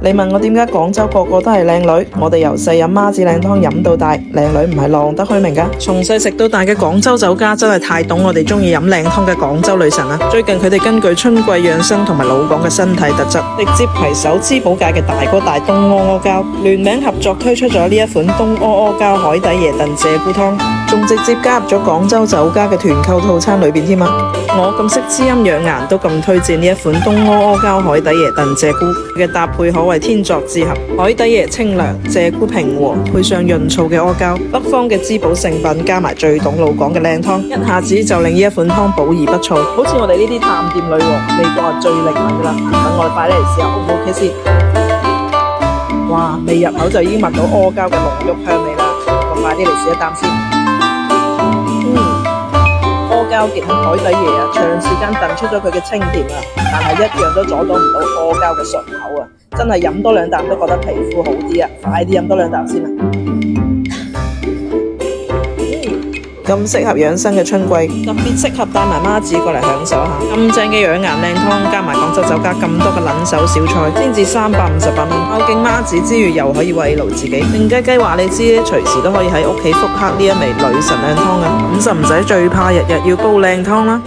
你問我點解廣州個個都係靚女？我哋由細飲媽子靚湯飲到大，靚女唔係浪得虛名㗎。從細食到大嘅廣州酒家真係太懂我哋中意飲靚湯嘅廣州女神啦！最近佢哋根據春季養生同埋老廣嘅身體特質，直接攜手滋補界嘅大哥大東阿阿膠，聯名合作推出咗呢一款東阿阿膠海底椰燉鷓鴣湯，仲直接加入咗廣州酒家嘅團購套餐裏邊添啊！我咁識滋陰養顏，都咁推薦呢一款東阿阿膠海底椰燉鷓鴣嘅搭配可謂天作之合，海底椰清涼，鷓鴣平和，配上潤燥嘅阿膠，北方嘅滋補成分加埋最懂老廣嘅靚湯，一下子就令呢一款湯補而不燥。好似我哋呢啲探店女王，味覺係最靈敏噶啦，等我哋快啲嚟試下 O 唔 OK 先。哇，未入口就已經聞到阿膠嘅濃郁香味啦，我快啲嚟試一啖先。阿膠結合海底椰啊，長時間燉出咗佢嘅清甜啊，但係一樣都阻擋唔到阿膠嘅順口啊！真係飲多兩啖都覺得皮膚好啲啊！快啲飲多兩啖先啊！咁適合養生嘅春季，特別適合帶埋媽子過嚟享受下。咁正嘅養顏靚湯，加埋廣州酒家咁多嘅撚手小菜，先至358蚊。孝敬媽子之餘，又可以慰勞自己。靜雞雞話你知，隨時都可以喺屋企復刻呢一味女神靚湯啊！咁就唔使最怕日日要煲靚湯啦。